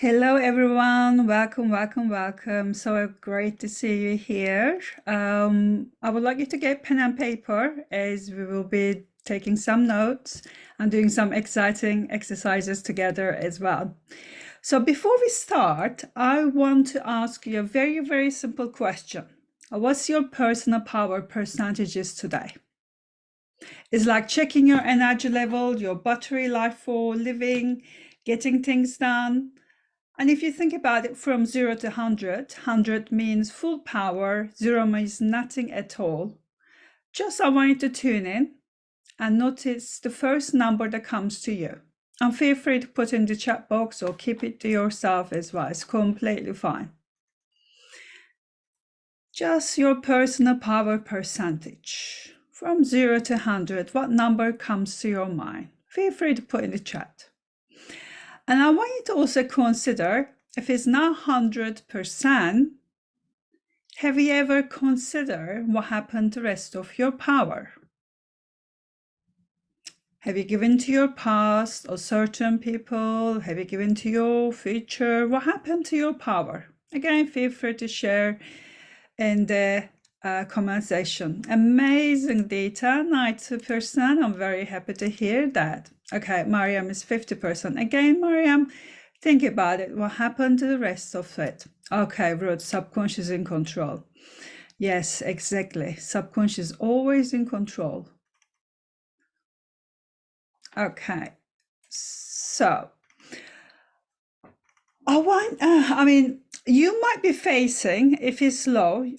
Hello, everyone. Welcome, welcome, welcome. So great to see you here. I would like you to get pen and paper as we will be taking some notes and doing some exciting exercises together as well. So before we start, I want to ask you a very, very simple question. What's your personal power percentages today? It's like checking your energy level, your battery life for living, getting things done. And if you think about it from 0 to 100, 100 means full power, 0 means nothing at all. Just I want you to tune in and notice the first number that comes to you. And feel free to put in the chat box or keep it to yourself as well. It's completely fine. Just your personal power percentage. From 0 to 100, what number comes to your mind? Feel free to put in the chat. And I want you to also consider, if it's not 100%, have you ever considered what happened to the rest of your power? Have you given to your past or certain people? Have you given to your future? What happened to your power? Again, feel free to share in the comment section. Amazing data, 90%. I'm very happy to hear that. Okay, Mariam is 50%. Again, Mariam, think about it. What happened to the rest of it? Okay, Ruth, subconscious in control. Yes, exactly. Subconscious always in control. Okay, so you might be facing, if it's low,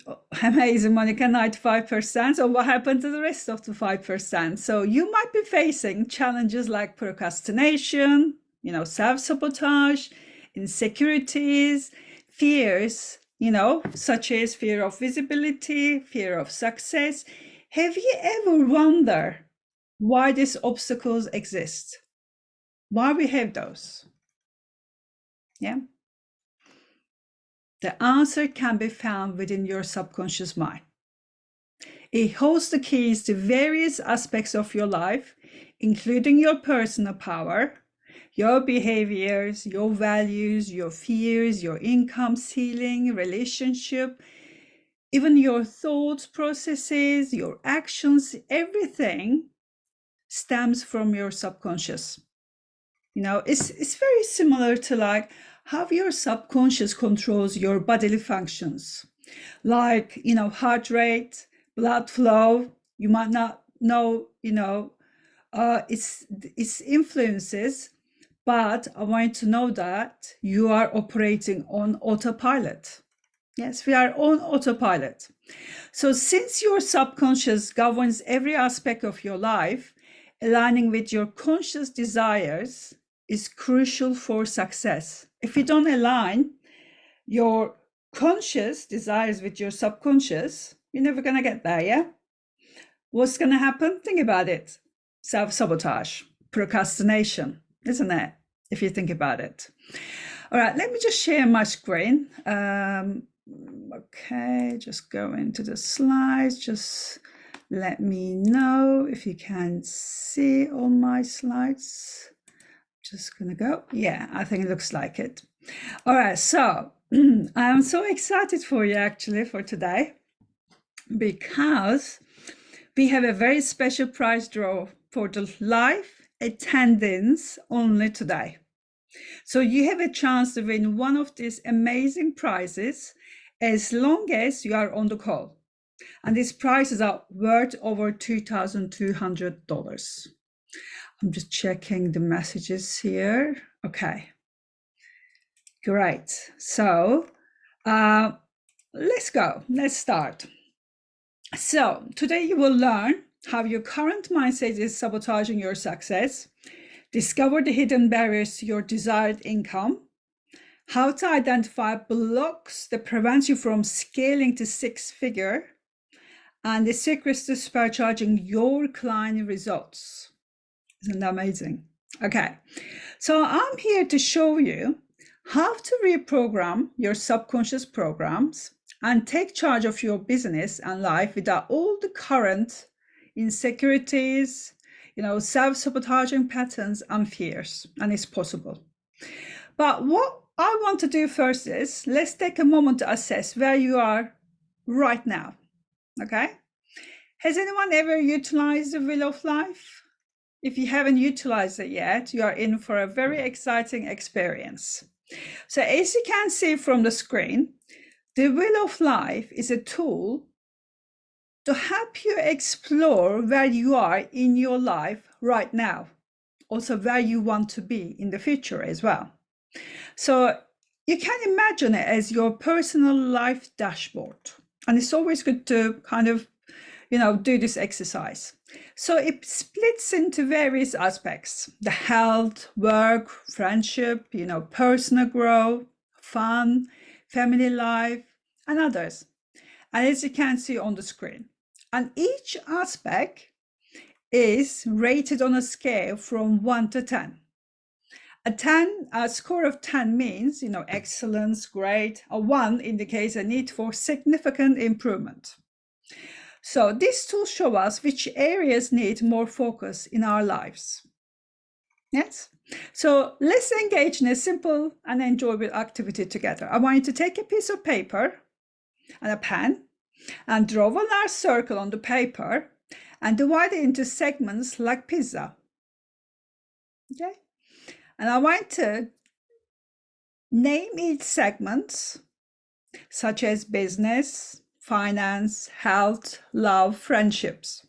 amazing, Monica, 95%. So what happened to the rest of the 5%? So you might be facing challenges like procrastination, self-sabotage, insecurities, fears, such as fear of visibility, fear of success. Have you ever wondered why these obstacles exist? Why we have those? Yeah. The answer can be found within your subconscious mind. It holds the keys to various aspects of your life, including your personal power, your behaviors, your values, your fears, your income ceiling, relationship, even your thoughts, processes, your actions, everything stems from your subconscious. It's very similar to like how your subconscious controls your bodily functions, like, heart rate, blood flow. You might not know, its influences, but I want you to know that you are operating on autopilot. Yes, we are on autopilot. So since your subconscious governs every aspect of your life, aligning with your conscious desires is crucial for success. If you don't align your conscious desires with your subconscious, you're never going to get there, yeah? What's going to happen? Think about it. Self-sabotage, procrastination, isn't it? If you think about it. All right, let me just share my screen. Okay, just go into the slides. Just let me know if you can see all my slides. Just gonna go. Yeah, I think it looks like it. All right, so I'm so excited for you actually for today, because we have a very special prize draw for the live attendance only today. So you have a chance to win one of these amazing prizes as long as you are on the call. And these prizes are worth over $2,200. I'm just checking the messages here. Okay, great. So let's go. Let's start. So today you will learn how your current mindset is sabotaging your success, discover the hidden barriers to your desired income, how to identify blocks that prevent you from scaling to six-figure, and the secrets to supercharging your client results. Isn't that amazing? Okay, so I'm here to show you how to reprogram your subconscious programs and take charge of your business and life without all the current insecurities, self-sabotaging patterns and fears. And it's possible. But what I want to do first is, let's take a moment to assess where you are right now, okay? Has anyone ever utilized the Wheel of Life? If you haven't utilized it yet, you are in for a very exciting experience. So as you can see from the screen, the Wheel of Life is a tool to help you explore where you are in your life right now, also where you want to be in the future as well. So you can imagine it as your personal life dashboard. And it's always good to kind of, do this exercise. So it splits into various aspects: the health, work, friendship, personal growth, fun, family life, and others. And as you can see on the screen, and each aspect is rated on a scale from 1 to 10. A score of 10 means, excellence, great. A 1 indicates a need for significant improvement. So these tools show us which areas need more focus in our lives. Yes? So let's engage in a simple and enjoyable activity together. I want you to take a piece of paper and a pen and draw a large circle on the paper and divide it into segments like pizza. Okay? And I want to name each segment, such as business, finance, health, love, friendships.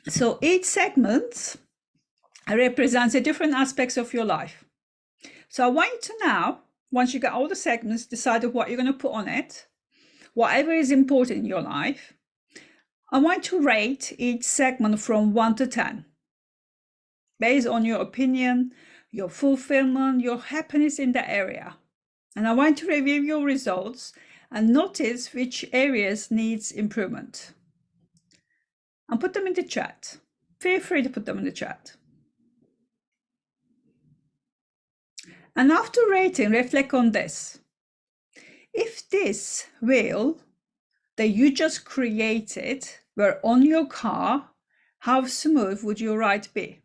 So each segment represents a different aspects of your life. So I want you to now, once you get all the segments, decide what you're going to put on it, whatever is important in your life. I want to rate each segment from 1 to 10, based on your opinion, your fulfillment, your happiness in that area. And I want to review your results and notice which areas needs improvement. And put them in the chat. Feel free to put them in the chat. And after rating, reflect on this. If this wheel that you just created were on your car, how smooth would your ride be?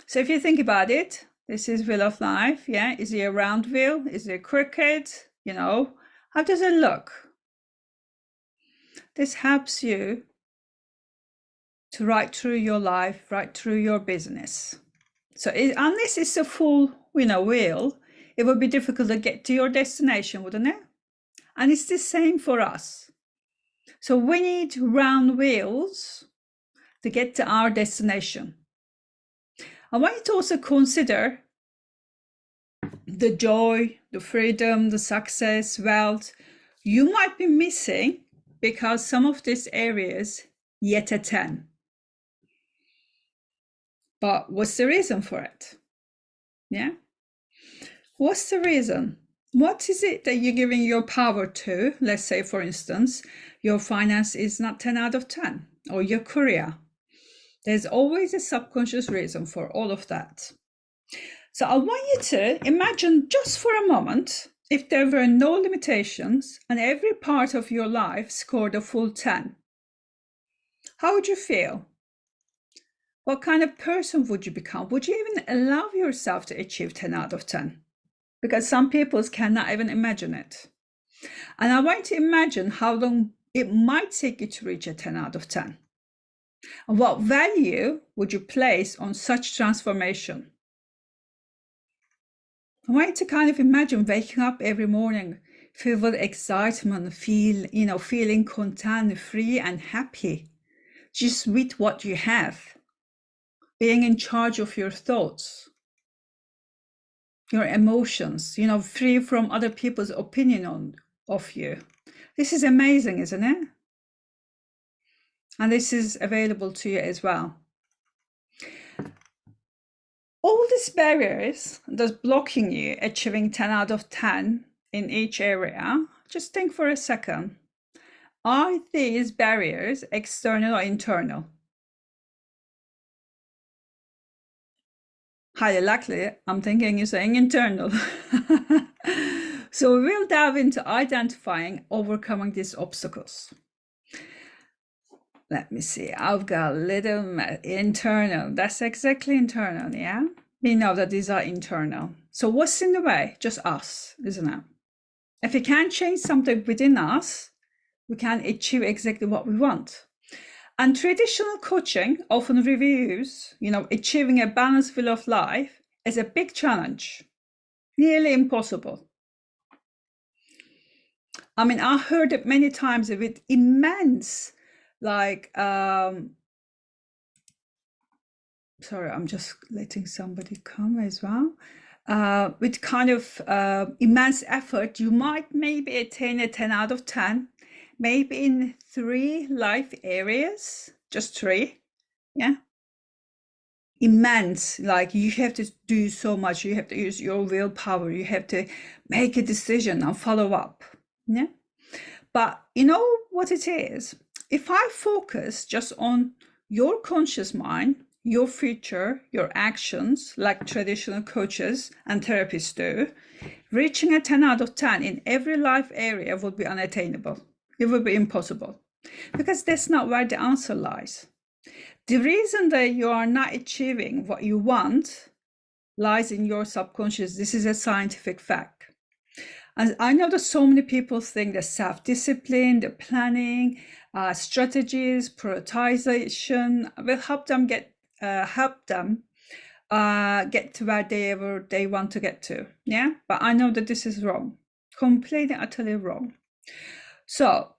So if you think about it, this is Wheel of Life, yeah? Is it a round wheel? Is it crooked? How does it look? This helps you to ride through your life, ride through your business. So unless it's a full, wheel, it would be difficult to get to your destination, wouldn't it? And it's the same for us. So we need round wheels to get to our destination. I want you to also consider the joy, the freedom, the success, wealth you might be missing because some of these areas yet a 10. But what's the reason for it? Yeah? What's the reason? What is it that you're giving your power to? Let's say, for instance, your finance is not 10 out of 10, or your career. There's always a subconscious reason for all of that. So I want you to imagine just for a moment, if there were no limitations and every part of your life scored a full 10, how would you feel? What kind of person would you become? Would you even allow yourself to achieve 10 out of 10? Because some people cannot even imagine it. And I want to imagine how long it might take you to reach a 10 out of 10. And what value would you place on such transformation? I want you to kind of imagine waking up every morning filled with excitement, feeling content, free and happy, just with what you have, being in charge of your thoughts, your emotions, free from other people's opinion of you. This is amazing, isn't it? And this is available to you as well. All these barriers that's blocking you achieving 10 out of 10 in each area, just think for a second. Are these barriers external or internal? Highly likely, I'm thinking you're saying internal. So we will dive into identifying, overcoming these obstacles. Let me see. I've got a little internal. That's exactly internal, yeah? We know that these are internal. So what's in the way? Just us, isn't it? If we can't change something within us, we can't achieve exactly what we want. And traditional coaching often reviews, achieving a balanced view of life as a big challenge, nearly impossible. I mean, I heard it many times with immense, sorry, I'm just letting somebody come as well. With kind of immense effort, you might maybe attain a 10 out of 10, maybe in 3 life areas, just 3, yeah. Immense, like you have to do so much, you have to use your willpower, you have to make a decision and follow up, yeah. But you know what it is? If I focus just on your conscious mind, your future, your actions, like traditional coaches and therapists do, reaching a 10 out of 10 in every life area would be unattainable. It would be impossible, because that's not where the answer lies. The reason that you are not achieving what you want lies in your subconscious. This is a scientific fact. And I know that so many people think that self-discipline, the planning, strategies, prioritization will help them get to where they want to get to. Yeah, but I know that this is wrong, completely, utterly wrong. So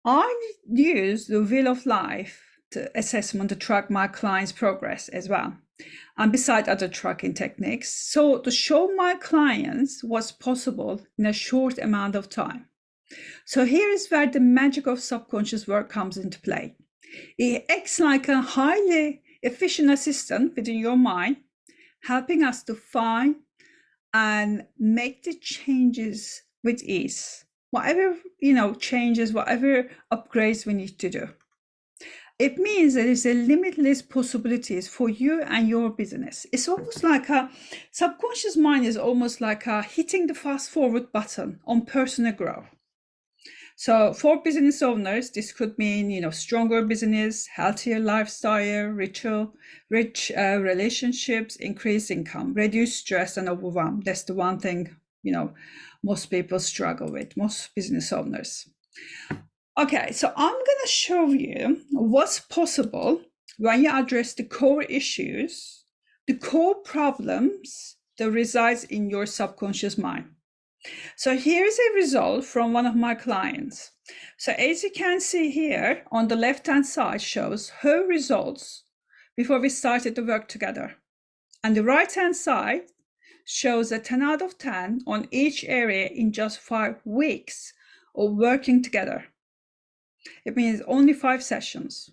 I use the Wheel of Life assessment to track my clients' progress as well, and beside other tracking techniques, so to show my clients what's possible in a short amount of time. So here is where the magic of subconscious work comes into play. It acts like a highly efficient assistant within your mind, helping us to find and make the changes with ease, whatever changes, whatever upgrades we need to do. It means there is a limitless possibilities for you and your business. It's almost like a subconscious mind is almost like hitting the fast forward button on personal growth. So for business owners, this could mean, stronger business, healthier lifestyle, rich relationships, increased income, reduce stress and overwhelm. That's the one thing, most people struggle with, most business owners. Okay, so I'm going to show you what's possible when you address the core issues, the core problems that resides in your subconscious mind. So here's a result from one of my clients. So as you can see here on the left-hand side shows her results before we started to work together. And the right-hand side shows a 10 out of 10 on each area in just 5 weeks of working together. It means only 5 sessions.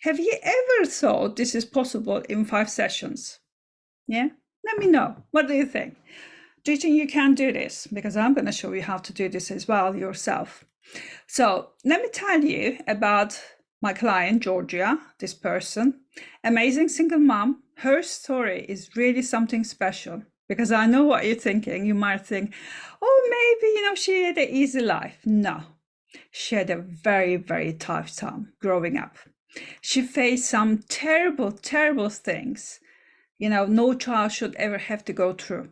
Have you ever thought this is possible in 5 sessions? Yeah? Let me know. What do you think? Do you think you can do this? Because I'm going to show you how to do this as well yourself. So let me tell you about my client, Georgia, this person, amazing single mom. Her story is really something special, because I know what you're thinking. You might think, oh, maybe, she had an easy life. No. She had a very, very tough time growing up. She faced some terrible, terrible things, no child should ever have to go through.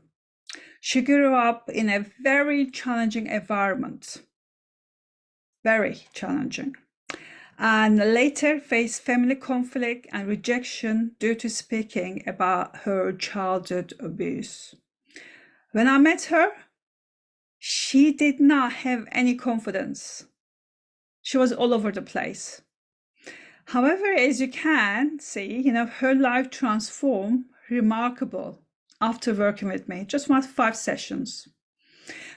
She grew up in a very challenging environment, very challenging, and later faced family conflict and rejection due to speaking about her childhood abuse. When I met her, she did not have any confidence. She was all over the place. However, as you can see, her life transformed remarkable after working with me, just 5 sessions.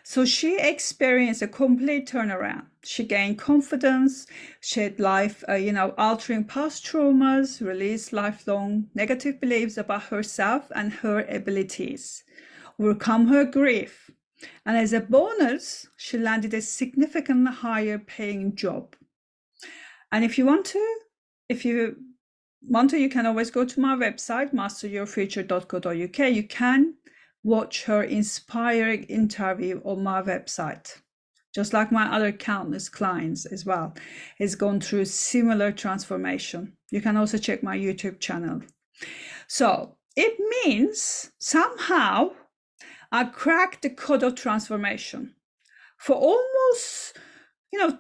So she experienced a complete turnaround. She gained confidence, she had life, altering past traumas, released lifelong negative beliefs about herself and her abilities, overcome her grief. And as a bonus, she landed a significantly higher paying job. And if you want to, you can always go to my website, masteryourfuture.co.uk. You can watch her inspiring interview on my website. just like my other countless clients as well, has gone through similar transformation. You can also check my YouTube channel. So it means somehow I cracked the code of transformation. For almost,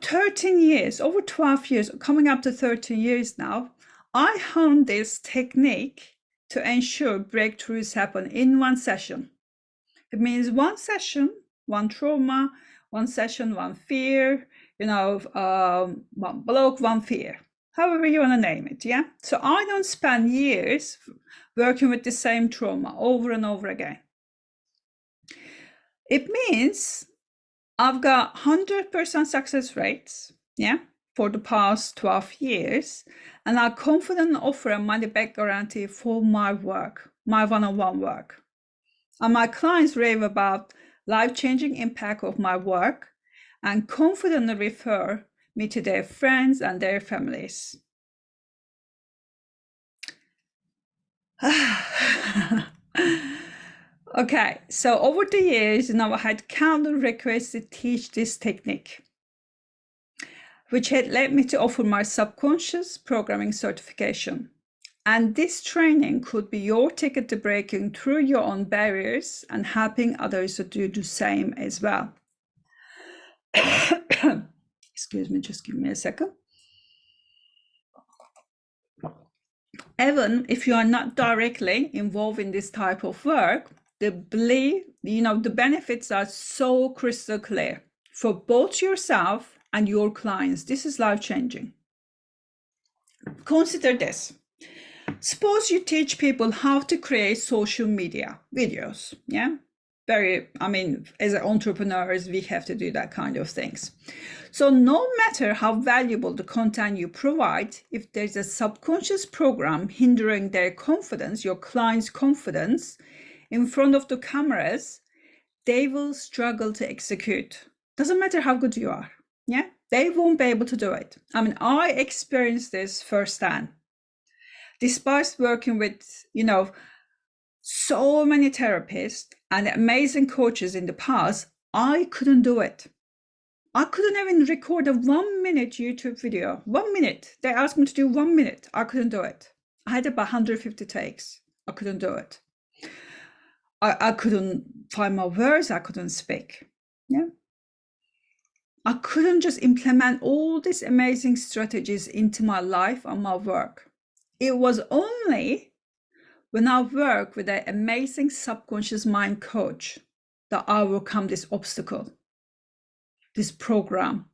13 years, over 12 years, coming up to 13 years now, I honed this technique to ensure breakthroughs happen in one session. It means one session, one trauma, one session, one fear, one block, one fear, however you want to name it, yeah? So I don't spend years working with the same trauma over and over again. It means I've got 100% success rates, yeah, for the past 12 years, and I'm confident offer a money-back guarantee for my work, my one-on-one work. And my clients rave about life-changing impact of my work and confidently refer me to their friends and their families. Okay, so over the years, I had countless requests to teach this technique, which had led me to offer my subconscious programming certification. And this training could be your ticket to breaking through your own barriers and helping others to do the same as well. Excuse me, just give me a second. Even if you are not directly involved in this type of work, the benefits are so crystal clear for both yourself and your clients. This is life-changing. Consider this. Suppose you teach people how to create social media videos, yeah? As entrepreneurs, we have to do that kind of things. So no matter how valuable the content you provide, if there's a subconscious program hindering their confidence, your client's confidence, in front of the cameras, they will struggle to execute. Doesn't matter how good you are, yeah? They won't be able to do it. I experienced this firsthand. Despite working with, so many therapists and amazing coaches in the past, I couldn't do it. I couldn't even record a 1-minute YouTube video. 1 minute. They asked me to do 1 minute. I couldn't do it. I had about 150 takes. I couldn't do it. I couldn't find my words. I couldn't speak. Yeah. I couldn't just implement all these amazing strategies into my life and my work. It was only when I worked with an amazing subconscious mind coach that I overcome this obstacle, this program.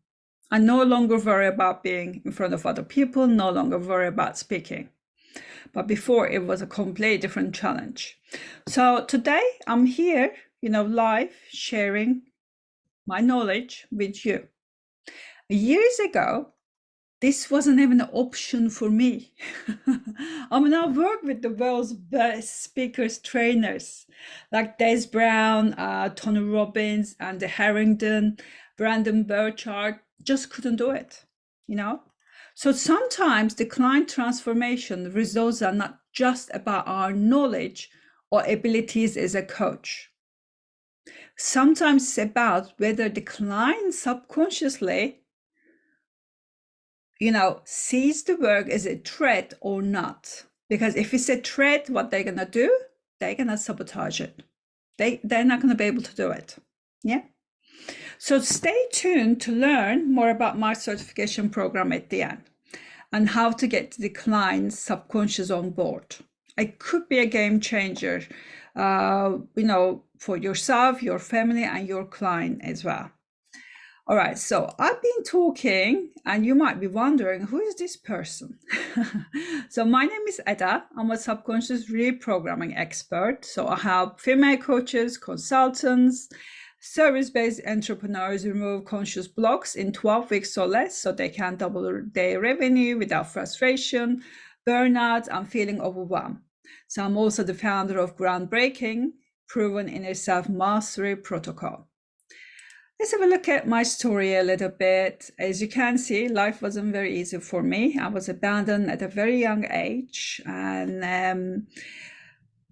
I no longer worry about being in front of other people, no longer worry about speaking. But before, it was a completely different challenge. So today I'm here, live, sharing my knowledge with you. Years ago, this wasn't even an option for me. I worked with the world's best speakers, trainers, like Des Brown, Tony Robbins, and Harrington, Brandon Burchard, just couldn't do it, So sometimes the client transformation results are not just about our knowledge or abilities as a coach. Sometimes it's about whether the client subconsciously sees the work as a threat or not. Because if it's a threat, what they're going to do, they're going to sabotage it. They're not going to be able to do it. Yeah. So stay tuned to learn more about my certification program at the end and how to get the client's subconscious on board. It could be a game changer, for yourself, your family, and your client as well. All right, so I've been talking, and you might be wondering, who is this person? So my name is Eda. I'm a subconscious reprogramming expert. So I help female coaches, consultants, service-based entrepreneurs remove conscious blocks in 12 weeks or less so they can double their revenue without frustration, burnout, and feeling overwhelmed. So I'm also the founder of groundbreaking, proven inner self-mastery protocol. Let's have a look at my story a little bit. As you can see, life wasn't very easy for me. I was abandoned at a very young age, and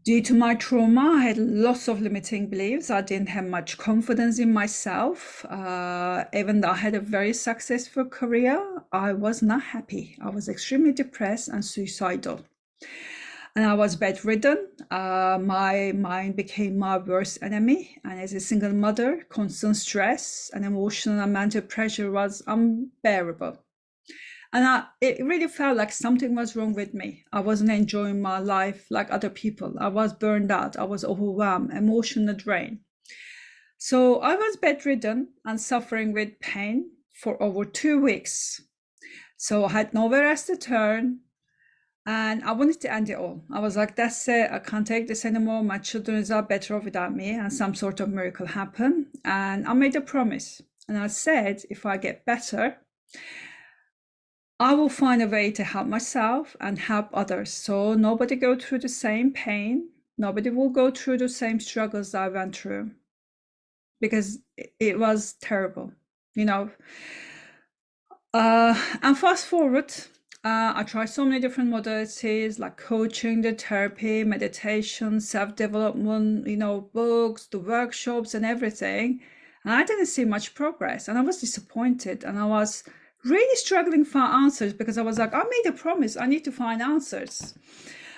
Due to my trauma, I had lots of limiting beliefs. I didn't have much confidence in myself. Even though I had a very successful career, I was not happy. I was extremely depressed and suicidal. And I was bedridden. My mind became my worst enemy. And as a single mother, constant stress and emotional and mental pressure was unbearable. And it really felt like something was wrong with me. I wasn't enjoying my life like other people. I was burned out. I was overwhelmed, emotional drain. So I was bedridden and suffering with pain for over 2 weeks. So I had nowhere else to turn. And I wanted to end it all. I was like, that's it. I can't take this anymore. My children are better off without me. And some sort of miracle happened. And I made a promise. And I said, if I get better, I will find a way to help myself and help others. So nobody go through the same pain. Nobody will go through the same struggles I went through, because it was terrible, you know. And fast forward, I tried so many different modalities like coaching, the therapy, meditation, self-development, you know, books, the workshops and everything. And I didn't see much progress, and I was disappointed, and I was really struggling for answers, because I was like, I made a promise, I need to find answers.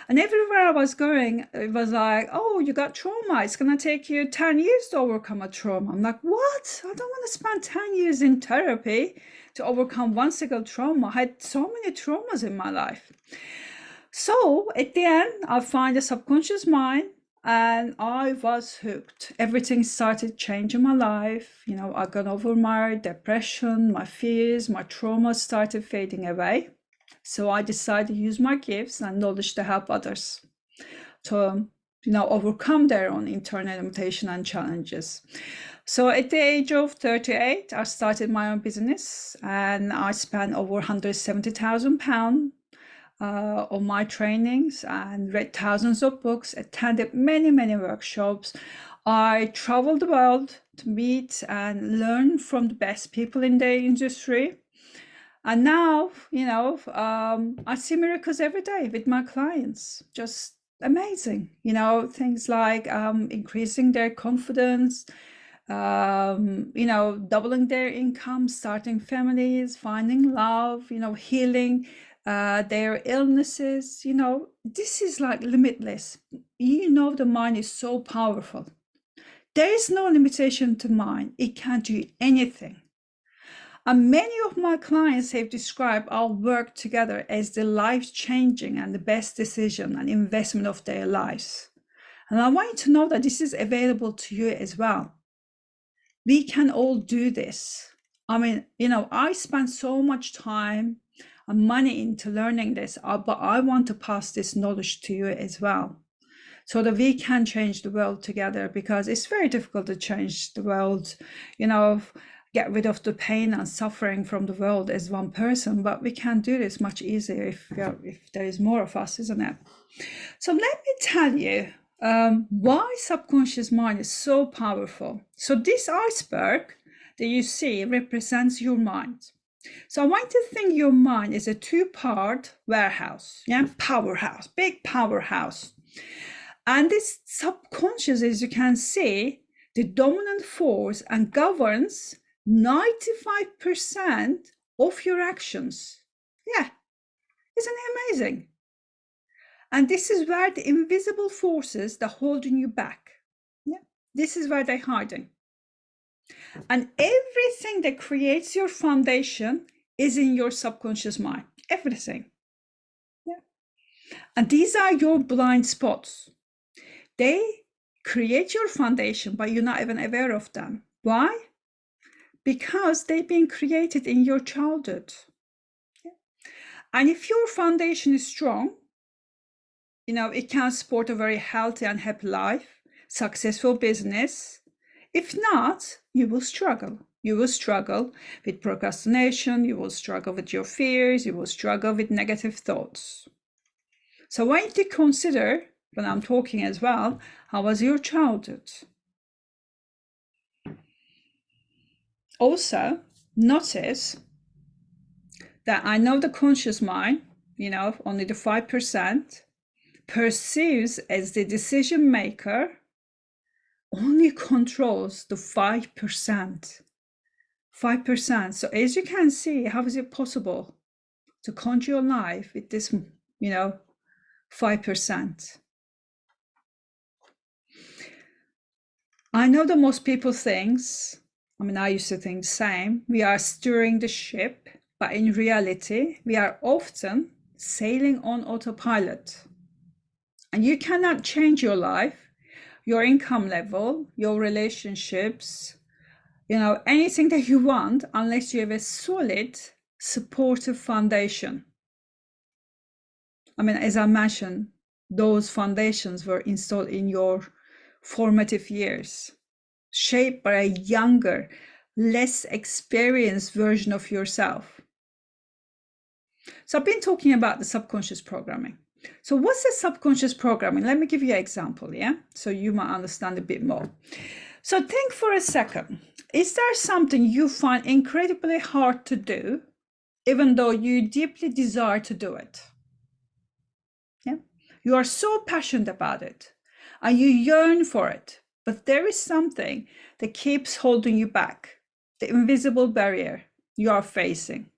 And everywhere I was going, it was like, oh, you got trauma. It's going to take you 10 years to overcome a trauma. I'm like, what? I don't want to spend 10 years in therapy to overcome one single trauma. I had so many traumas in my life. So at the end, I find the subconscious mind, and I was hooked. Everything started changing my life. You know, I got over my depression, my fears, my trauma started fading away. So I decided to use my gifts and knowledge to help others to, you know, overcome their own internal limitation and challenges. So at the age of 38, I started my own business, and I spent over £170,000 on my trainings and read thousands of books, attended many, many workshops. I traveled the world to meet and learn from the best people in the industry. And now, you know, I see miracles every day with my clients. Just amazing. You know, things like increasing their confidence, you know, doubling their income, starting families, finding love, you know, healing their illnesses. You know, this is like limitless. You know, the mind is so powerful. There is no limitation to mind. It can do anything. And many of my clients have described our work together as the life-changing and the best decision and investment of their lives. And I want you to know that this is available to you as well. We can all do this. I mean, you know, I spent so much time and money into learning this, but I want to pass this knowledge to you as well, so that we can change the world together, because it's very difficult to change the world, you know, get rid of the pain and suffering from the world as one person, but we can do this much easier if there is more of us, isn't it? So let me tell you why subconscious mind is so powerful. So this iceberg that you see represents your mind. So I want you to think your mind is a two-part warehouse, yeah, powerhouse, big powerhouse. And this subconscious, as you can see, the dominant force and governs 95% of your actions. Yeah, isn't it amazing? And this is where the invisible forces that are holding you back, yeah, this is where they're hiding. And everything that creates your foundation is in your subconscious mind, everything. Yeah. And these are your blind spots. They create your foundation, but you're not even aware of them. Why? Because they've been created in your childhood. Yeah. And if your foundation is strong, you know, it can support a very healthy and happy life, successful business. If not, you will struggle. You will struggle with procrastination, you will struggle with your fears, you will struggle with negative thoughts. So I want you to consider, when I'm talking as well, how was your childhood? Also, notice that I know the conscious mind, you know, only the 5%, perceives as the decision maker only controls the 5%. 5%. So as you can see, how is it possible to control your life with this, 5%? I know that most people think, I used to think the same, we are steering the ship, but in reality, we are often sailing on autopilot. And you cannot change your life, your income level, your relationships, anything that you want unless you have a solid, supportive foundation. As I mentioned, those foundations were installed in your formative years, shaped by a younger, less experienced version of yourself. So I've been talking about the subconscious programming. So what's the subconscious programming? Let me give you an example, so you might understand a bit more. So think for a second. Is there something you find incredibly hard to do, even though you deeply desire to do it? You are so passionate about it, and you yearn for it, but there is something that keeps holding you back, the invisible barrier you are facing,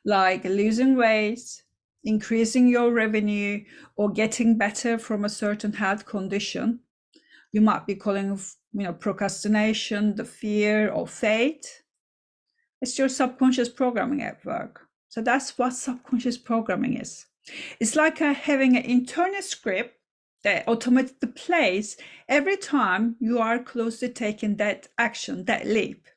like losing weight, increasing your revenue, or getting better from a certain health condition. You might be calling, procrastination, the fear, or fate. It's your subconscious programming at work. So that's what subconscious programming is. It's like having an internal script that automatically plays every time you are close to taking that action, that leap.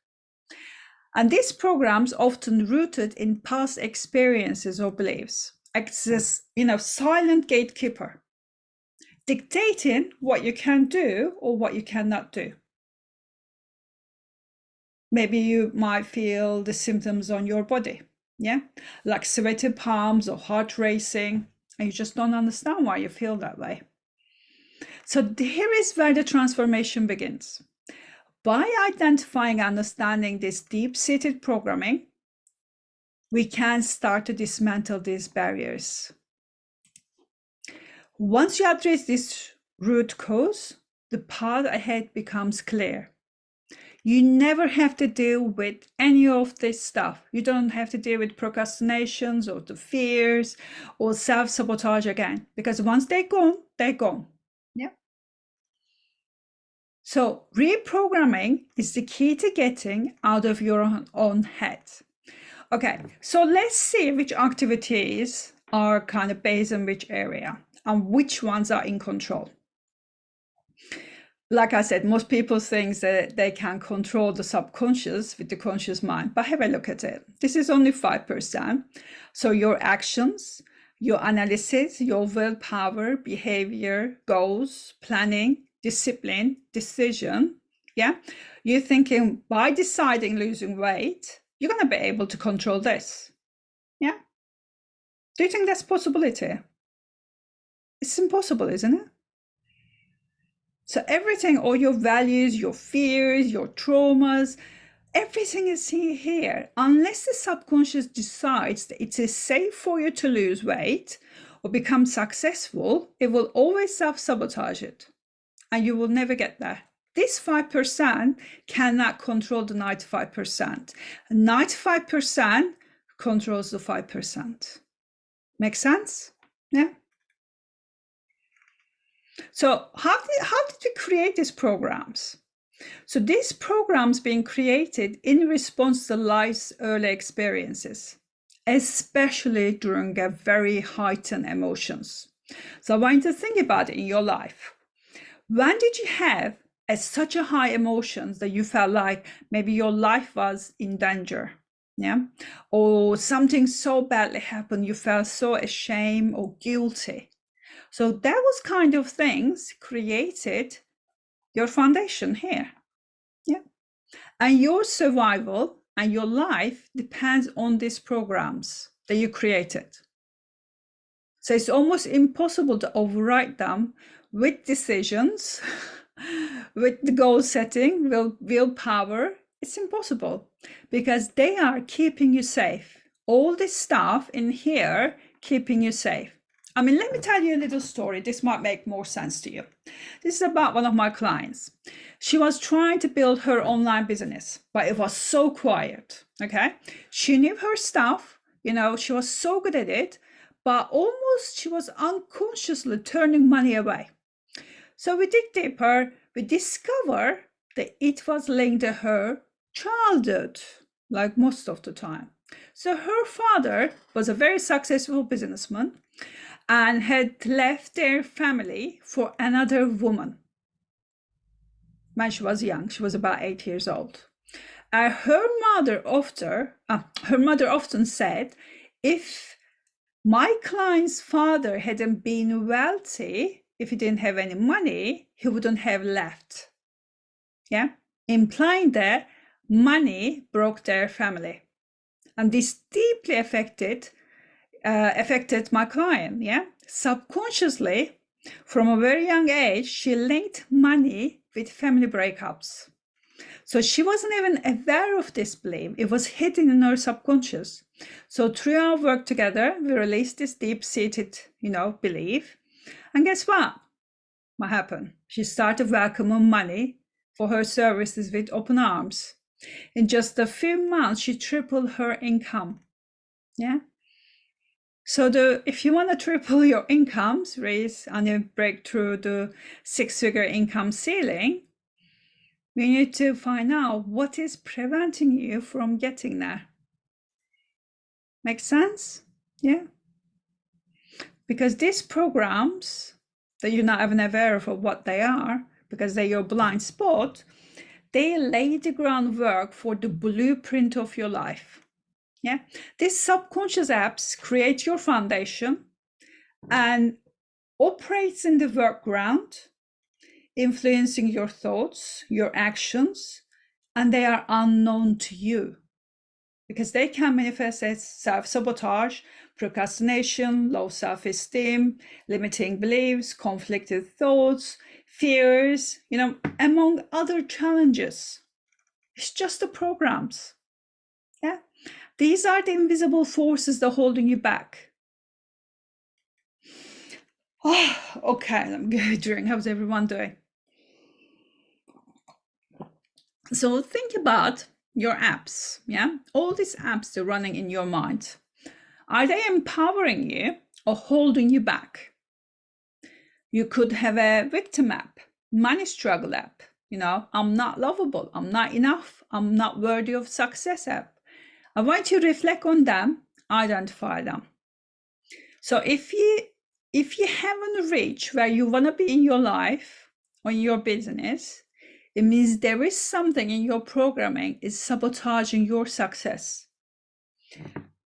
And these programs often rooted in past experiences or beliefs, acts as, silent gatekeeper, dictating what you can do or what you cannot do. Maybe you might feel the symptoms on your body, like sweaty palms or heart racing, and you just don't understand why you feel that way. So here is where the transformation begins. By identifying and understanding this deep-seated programming, we can start to dismantle these barriers. Once you address this root cause, the path ahead becomes clear. You never have to deal with any of this stuff. You don't have to deal with procrastinations or the fears or self-sabotage again, because once they're gone, they're gone. So reprogramming is the key to getting out of your own head. Okay, so let's see which activities are kind of based on which area and which ones are in control. Like I said, most people think that they can control the subconscious with the conscious mind, but have a look at it. This is only 5%. So your actions, your analysis, your willpower, behavior, goals, planning, discipline, decision, you're thinking by deciding losing weight, you're going to be able to control this. Do you think that's a possibility? It's impossible, isn't it? So everything, all your values, your fears, your traumas, everything is here. Unless the subconscious decides that it is safe for you to lose weight or become successful, it will always self-sabotage it. And you will never get there. This 5% cannot control the 95%. 95% controls the 5%. Make sense? So how did we create these programs? So these programs being created in response to life's early experiences, especially during a very heightened emotions. So I want you to think about it in your life. When did you have such a high emotions that you felt like maybe your life was in danger? Or something so badly happened, you felt so ashamed or guilty. So that was kind of things created your foundation here. And your survival and your life depends on these programs that you created. So it's almost impossible to override them with decisions, with the goal setting, willpower. It's impossible because they are keeping you safe. All this stuff in here keeping you safe. I mean, let me tell you a little story. This might make more sense to you. This is about one of my clients. She was trying to build her online business, but it was so quiet. Okay. She knew her stuff, she was so good at it, but almost she was unconsciously turning money away. So we dig deeper, we discover that it was linked to her childhood, like most of the time. So her father was a very successful businessman and had left their family for another woman when she was young. She was about 8 years old. Her mother often said, if my client's father hadn't been wealthy, if he didn't have any money, he wouldn't have left. Yeah, implying that money broke their family. And this deeply affected my client. Yeah, subconsciously, from a very young age, she linked money with family breakups. So she wasn't even aware of this belief. It was hidden in her subconscious. So through our work together, we released this deep-seated, belief. And guess what? What happened? She started welcoming money for her services with open arms. In just a few months, she tripled her income. Yeah. So if you want to triple your incomes, raise and you break through the 6-figure income ceiling, we need to find out what is preventing you from getting there. Make sense? Yeah. Because these programs that you're not even aware of what they are, because they're your blind spot, they lay the groundwork for the blueprint of your life. Yeah. These subconscious apps create your foundation and operates in the workground, influencing your thoughts, your actions, and they are unknown to you because they can manifest as self-sabotage, procrastination, low self-esteem, limiting beliefs, conflicted thoughts, fears, among other challenges. It's just the programs. Yeah. These are the invisible forces that are holding you back. Oh, okay, let me get a drink. How's everyone doing? So think about your apps, yeah? All these apps they're running in your mind. Are they empowering you or holding you back? You could have a victim app, money struggle app, I'm not lovable, I'm not enough, I'm not worthy of success app. I want you to reflect on them, identify them. So if you haven't reached where you want to be in your life or in your business, it means there is something in your programming is sabotaging your success.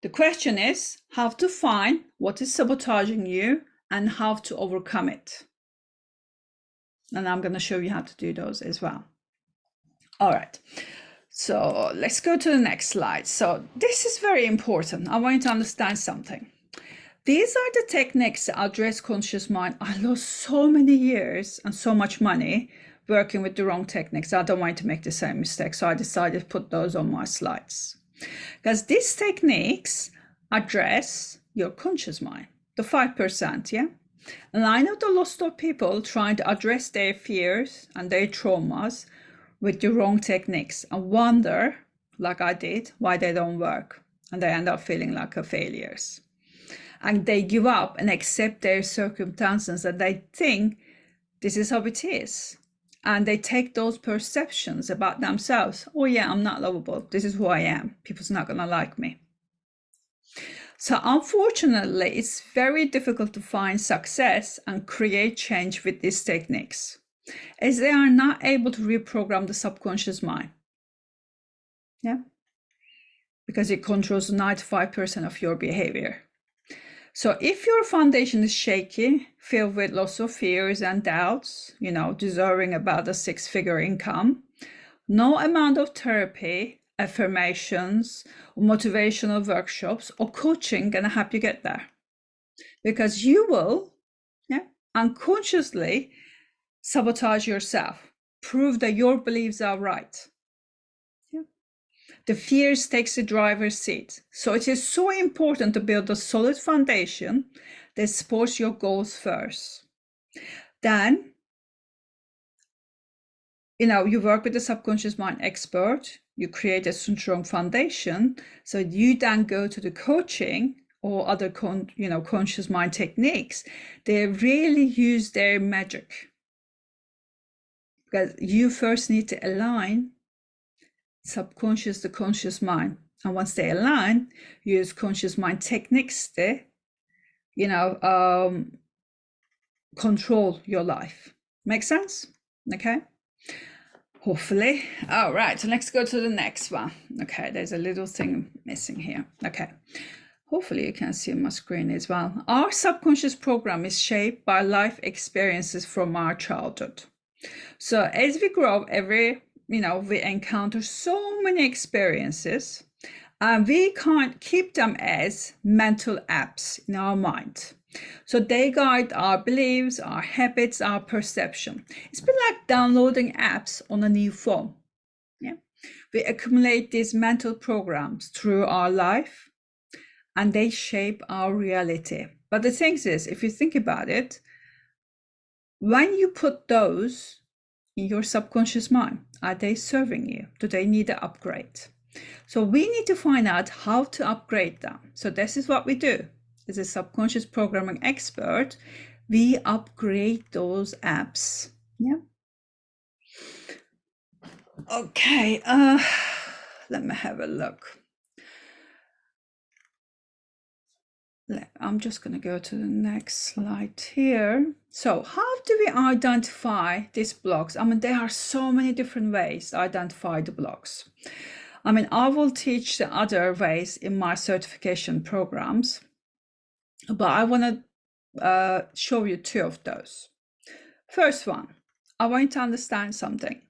The question is how to find what is sabotaging you and how to overcome it. And I'm going to show you how to do those as well. All right. So let's go to the next slide. So this is very important. I want you to understand something. These are the techniques that address conscious mind. I lost so many years and so much money working with the wrong techniques. I don't want to make the same mistake. So I decided to put those on my slides. Because these techniques address your conscious mind, the 5%, yeah? And I know a lot of people trying to address their fears and their traumas with the wrong techniques and wonder, like I did, why they don't work. And they end up feeling like failures. And they give up and accept their circumstances and they think this is how it is. And they take those perceptions about themselves. Oh yeah, I'm not lovable. This is who I am. People's not going to like me. So unfortunately, it's very difficult to find success and create change with these techniques, as they are not able to reprogram the subconscious mind. Yeah, because it controls 95% of your behavior. So if your foundation is shaky, filled with lots of fears and doubts, deserving about a 6-figure income, no amount of therapy, affirmations, or motivational workshops or coaching gonna help you get there. Because you will unconsciously sabotage yourself, prove that your beliefs are right. The fears takes the driver's seat. So it is so important to build a solid foundation that supports your goals first. Then, you work with the subconscious mind expert, you create a strong foundation. So you then go to the coaching or other conscious mind techniques. They really use their magic, because you first need to align subconscious to conscious mind. And once they align, use conscious mind techniques to, control your life. Make sense? Okay. Hopefully. All right, so let's go to the next one. Okay, there's a little thing missing here. Okay. Hopefully you can see my screen as well. Our subconscious program is shaped by life experiences from our childhood. So as we grow, we encounter so many experiences, and we can't keep them as mental apps in our mind. So they guide our beliefs, our habits, our perception. It's been like downloading apps on a new phone. Yeah, we accumulate these mental programs through our life, and they shape our reality. But the thing is, if you think about it, when you put those in your subconscious mind, are they serving you? Do they need an upgrade? So we need to find out how to upgrade them. So this is what we do. As a subconscious programming expert, we upgrade those apps. Yeah. Okay. Let me have a look. I'm just going to go to the next slide here. So how do we identify these blocks? I mean, there are so many different ways to identify the blocks. I mean, I will teach the other ways in my certification programs, but I want to show you two of those. First one, I want you to understand something.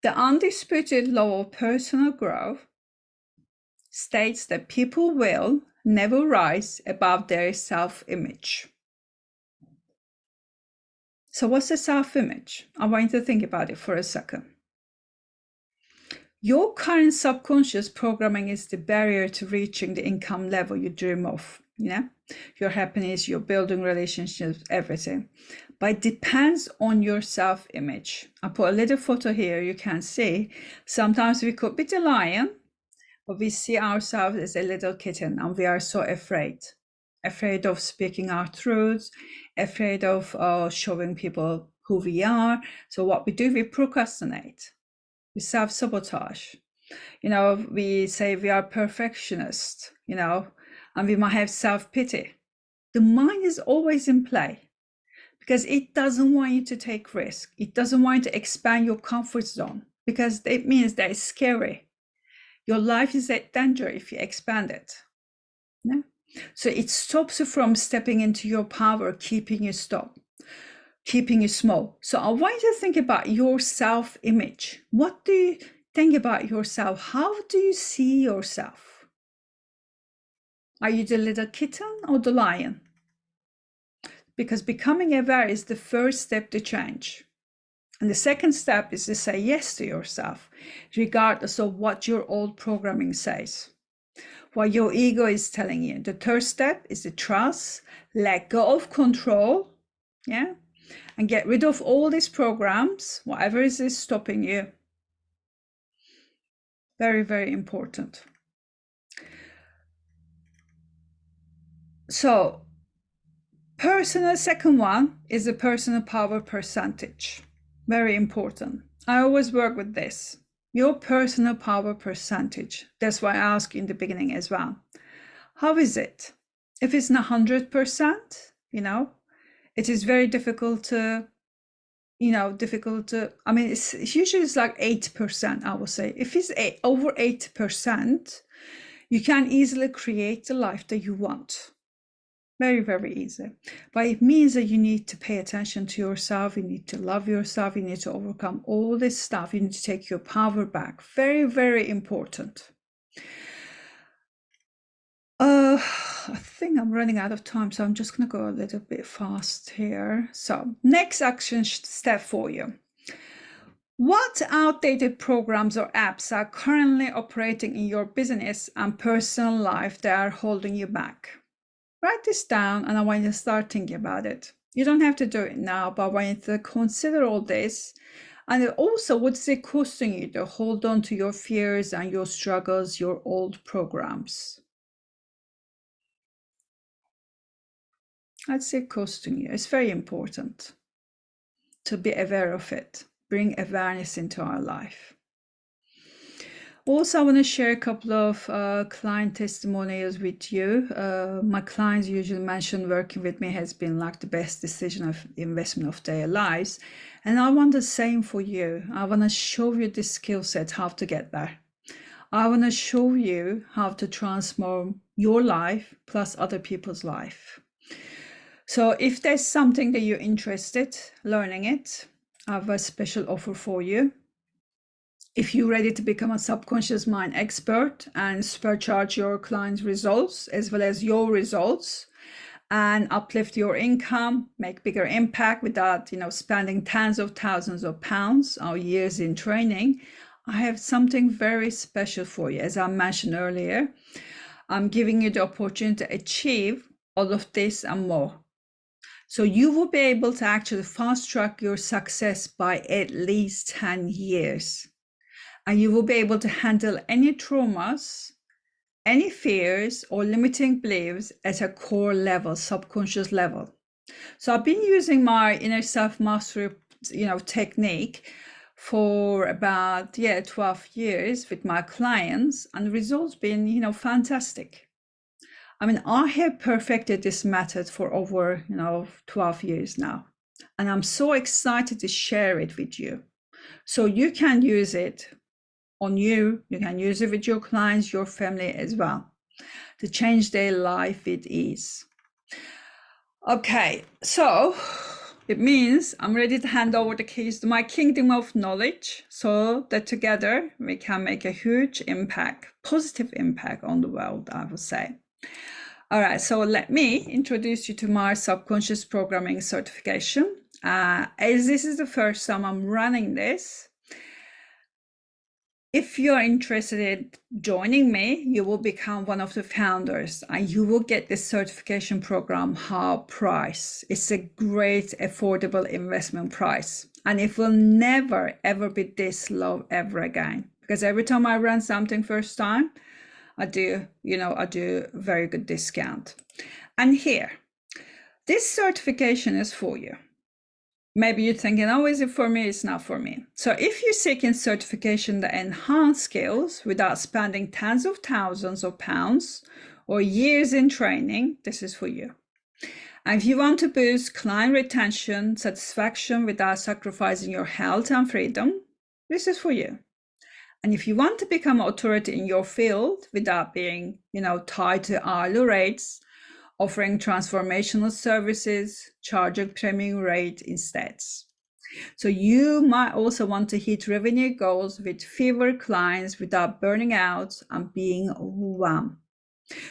The undisputed law of personal growth states that people will never rise above their self-image. So what's the self-image? I want you to think about it for a second. Your current subconscious programming is the barrier to reaching the income level you dream of. Your happiness, your building relationships, everything. But it depends on your self-image. I put a little photo here. You can see sometimes we could be the lion, but we see ourselves as a little kitten, and we are so afraid of speaking our truths, afraid of showing people who we are. So what we do, we procrastinate, we self-sabotage. We say we are perfectionists, and we might have self-pity. The mind is always in play because it doesn't want you to take risk. It doesn't want you to expand your comfort zone, because it means that it's scary. Your life is at danger if you expand it. Yeah? So it stops you from stepping into your power, keeping you small. So I want you to think about your self-image. What do you think about yourself? How do you see yourself? Are you the little kitten or the lion? Because becoming aware is the first step to change. And the second step is to say yes to yourself, regardless of what your old programming says, what your ego is telling you. The third step is to trust, let go of control, yeah, and get rid of all these programs, whatever is stopping you. Very, very important. So, second one is the personal power percentage. Very important. I always work with this. Your personal power percentage. That's why I asked you in the beginning as well. How is it? If it's not 100%, it is very difficult to, I mean, it's usually like 8%, I would say. If it's over 8%, you can easily create the life that you want. Very, very easy. But it means that you need to pay attention to yourself. You need to love yourself. You need to overcome all this stuff. You need to take your power back. Very, very important. I think I'm running out of time, so I'm just going to go a little bit fast here. So next action step for you. What outdated programs or apps are currently operating in your business and personal life that are holding you back? Write this down, and I want you to start thinking about it. You don't have to do it now, but I want you to consider all this. And also, what's it costing you to hold on to your fears and your struggles, your old programs? What's it costing you? It's very important to be aware of it, bring awareness into our life. Also, I want to share a couple of client testimonials with you. My clients usually mention working with me has been like the best decision of investment of their lives. And I want the same for you. I want to show you the skill set, how to get there. I want to show you how to transform your life plus other people's life. So if there's something that you're interested learning it, I have a special offer for you. If you're ready to become a subconscious mind expert and supercharge your clients' results as well as your results and uplift your income, make bigger impact without, spending tens of thousands of pounds or years in training, I have something very special for you. As I mentioned earlier, I'm giving you the opportunity to achieve all of this and more. So you will be able to actually fast track your success by at least 10 years. And you will be able to handle any traumas, any fears or limiting beliefs at a core level, subconscious level. So I've been using my inner self mastery, technique for about 12 years with my clients, and the results been fantastic. I mean, I have perfected this method for over 12 years now, and I'm so excited to share it with you. So you can use it on you can use it with your clients, your family as well, to change their life with ease. Okay, so it means I'm ready to hand over the keys to my kingdom of knowledge so that together we can make a huge impact, positive impact on the world, I would say. All right, so let me introduce you to my subconscious programming certification. As this is the first time I'm running this, if you're interested in joining me, you will become one of the founders and you will get this certification program half price. It's a great affordable investment price, and it will never ever be this low ever again, because every time I run something first time, I do very good discount. And here, this certification is for you. Maybe you're thinking, oh, is it for me? It's not for me. So if you're seeking certification to enhance skills without spending tens of thousands of pounds or years in training, this is for you. And if you want to boost client retention, satisfaction without sacrificing your health and freedom, this is for you. And if you want to become an authority in your field without being, tied to hourly rates, offering transformational services, charge a premium rate instead. So you might also want to hit revenue goals with fewer clients without burning out and being overwhelmed.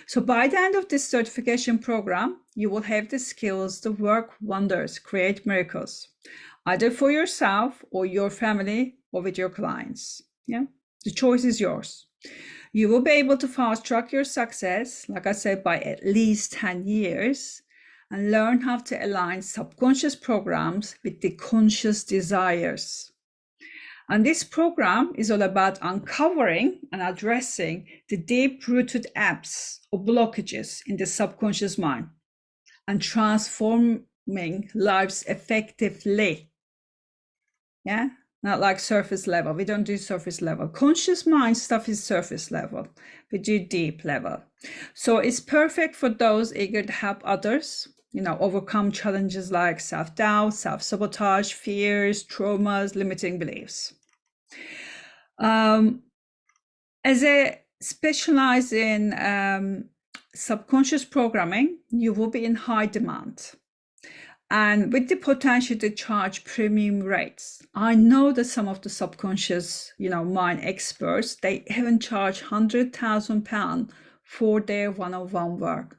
So by the end of this certification program, you will have the skills to work wonders, create miracles, either for yourself or your family or with your clients. Yeah, the choice is yours. You will be able to fast track your success, like I said, by at least 10 years, and learn how to align subconscious programs with the conscious desires. And this program is all about uncovering and addressing the deep-rooted apps or blockages in the subconscious mind and transforming lives effectively. Yeah? Not like surface level. We don't do surface level. Conscious mind stuff is surface level. We do deep level. So it's perfect for those eager to help others, overcome challenges like self-doubt, self-sabotage, fears, traumas, limiting beliefs. As a specialize in subconscious programming, you will be in high demand. And with the potential to charge premium rates, I know that some of the subconscious, mind experts, they even charge £100,000 for their one-on-one work.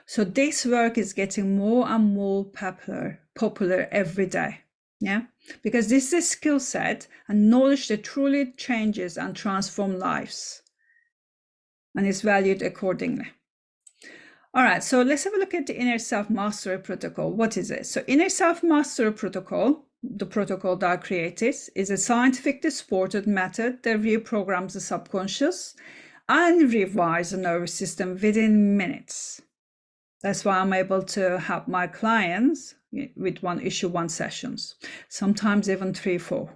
So this work is getting more and more popular every day. Yeah, because this is a skill set and knowledge that truly changes and transforms lives, and is valued accordingly. All right, so let's have a look at the inner self-mastery protocol. What is it? So inner self-mastery protocol, the protocol that I created, is a scientifically supported method that reprograms the subconscious and rewires the nervous system within minutes. That's why I'm able to help my clients with one issue, one sessions, sometimes even 3, 4.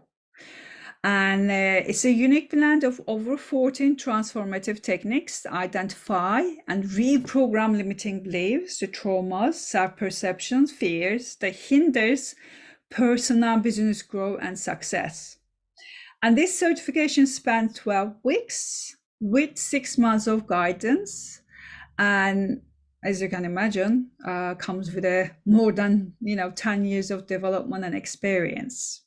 And it's a unique blend of over 14 transformative techniques to identify and reprogram limiting beliefs, the traumas, self-perceptions, fears that hinders personal business growth and success. And this certification spans 12 weeks with 6 months of guidance. And as you can imagine, comes with a more than 10 years of development and experience.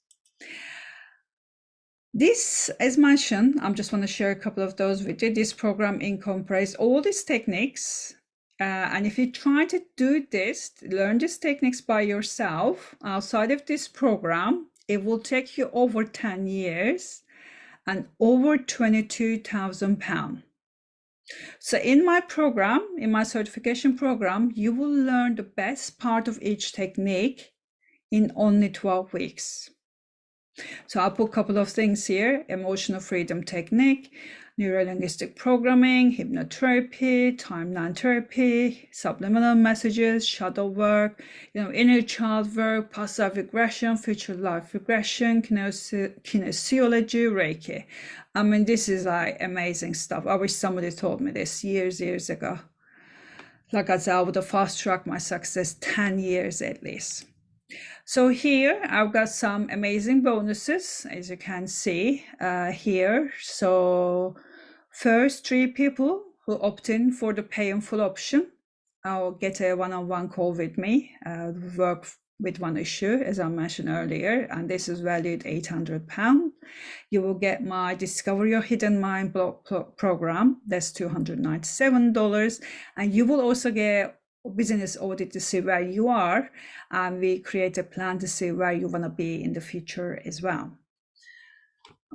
This, as mentioned, I just want to share a couple of those with you. This program incorporates all these techniques. And if you try to do this, learn these techniques by yourself outside of this program, it will take you over 10 years and over £22,000. So in my program, in my certification program, you will learn the best part of each technique in only 12 weeks. So I'll put a couple of things here: emotional freedom technique, neuro-linguistic programming, hypnotherapy, timeline therapy, subliminal messages, shadow work, inner child work, past life regression, future life regression, kinesiology, Reiki. I mean, this is like amazing stuff. I wish somebody told me this years ago. Like I said, I would have fast-tracked my success 10 years at least. So here I've got some amazing bonuses, as you can see here. So first 3 people who opt in for the pay in full option, I'll get a one-on-one call with me, work with one issue, as I mentioned earlier, and this is valued £800. You will get my Discover Your Hidden Mind blog program, that's $297, and you will also get business audit to see where you are, and we create a plan to see where you want to be in the future as well.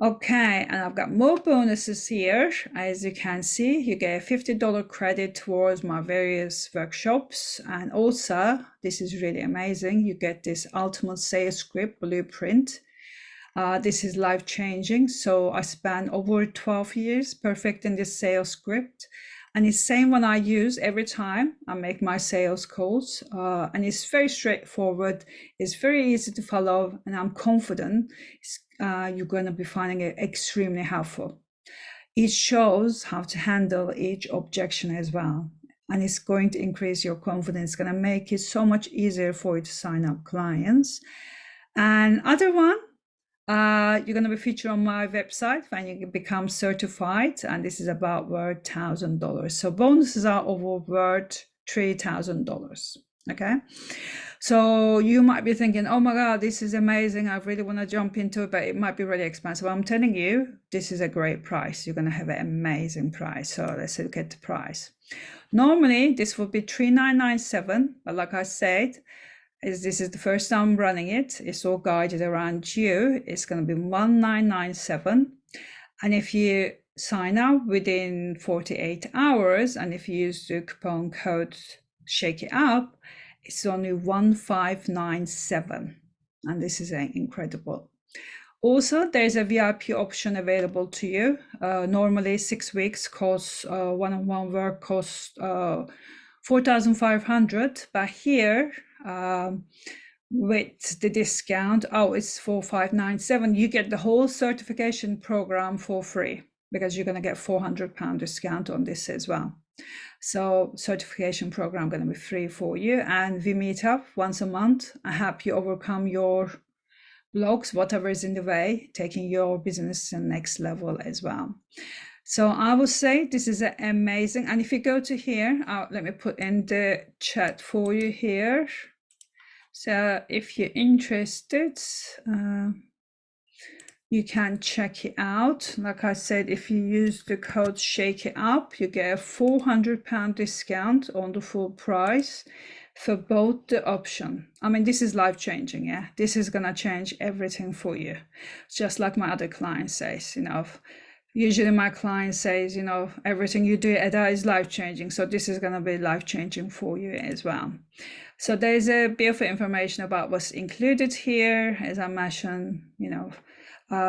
Okay, and I've got more bonuses here. As you can see, you get a $50 credit towards my various workshops, and also this is really amazing, you get this ultimate sales script blueprint. This is life-changing. So I spent over 12 years perfecting this sales script. And it's the same one I use every time I make my sales calls. And it's very straightforward. It's very easy to follow. And I'm confident you're going to be finding it extremely helpful. It shows how to handle each objection as well. And it's going to increase your confidence. It's going to make it so much easier for you to sign up clients. And other one, you're going to be featured on my website when you become certified, and this is about worth $1,000. So bonuses are over worth $3,000. Okay, so you might be thinking, oh my God, this is amazing, I really want to jump into it, but it might be really expensive. I'm telling you, this is a great price. You're going to have an amazing price. So let's look at the price. Normally this would be $3,997, but like I said, as this is the first time I'm running it, it's all guided around you, it's going to be $1,997. And if you sign up within 48 hours, and if you use the coupon code Shake It Up, it's only $1,597. And this is incredible. Also, there's a VIP option available to you. Normally 6 weeks costs, one-on-one work costs $4,500, but here, with the discount, it's $4,597. You get the whole certification program for free, because you're going to get £400 discount on this as well. So certification program going to be free for you, and we meet up once a month. I help you overcome your blocks, whatever is in the way, taking your business to the next level as well. So I will say this is amazing. And if you go to here, let me put in the chat for you here. So if you're interested, you can check it out. Like I said, if you use the code Shake It Up, you get a £400 discount on the full price for both the option. I mean, this is life-changing, yeah? This is gonna change everything for you. Just like my other client says, Usually my client says, you know, everything you do at that is life-changing. So this is going to be life-changing for you as well. So there's a bit of information about what's included here. As I mentioned, you know,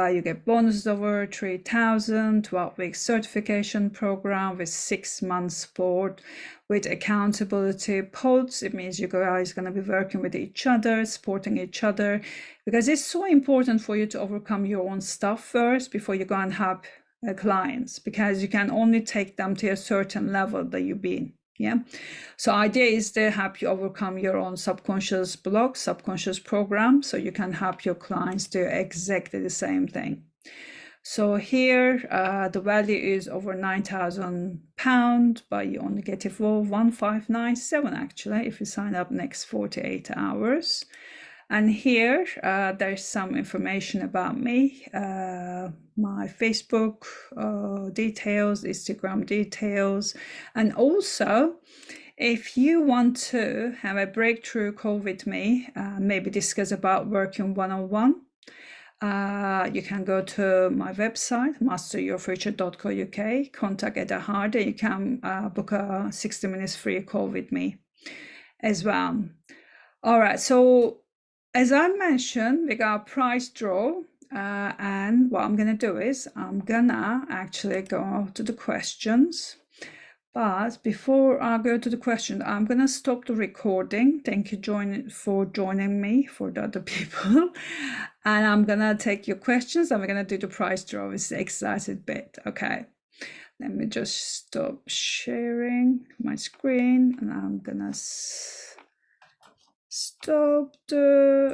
you get bonuses over 3,000, 12-week certification program with 6 months support with accountability pods. It means you guys are going to be working with each other, supporting each other, because it's so important for you to overcome your own stuff first before you go and help clients, because you can only take them to a certain level that you've been. Yeah. So idea is to help you overcome your own subconscious blocks, subconscious programs, so you can help your clients do exactly the same thing. So here, the value is over £9,000, but you only get it for 1,597 actually, if you sign up next 48 hours. And here, there's some information about me, my Facebook details, Instagram details, and also, if you want to have a breakthrough call with me, maybe discuss about working one-on-one, you can go to my website, masteryourfuture.co.uk, contact Ada Harder. You can book a 60 minutes free call with me as well. All right, so as I mentioned, we got a prize draw, and what I'm gonna do is I'm gonna actually go to the questions. But before I go to the question, I'm gonna stop the recording. Thank you for joining me, for the other people. And I'm gonna take your questions and we're gonna do the prize draw. It's the excited bit. Okay. Let me just stop sharing my screen and I'm gonna stop the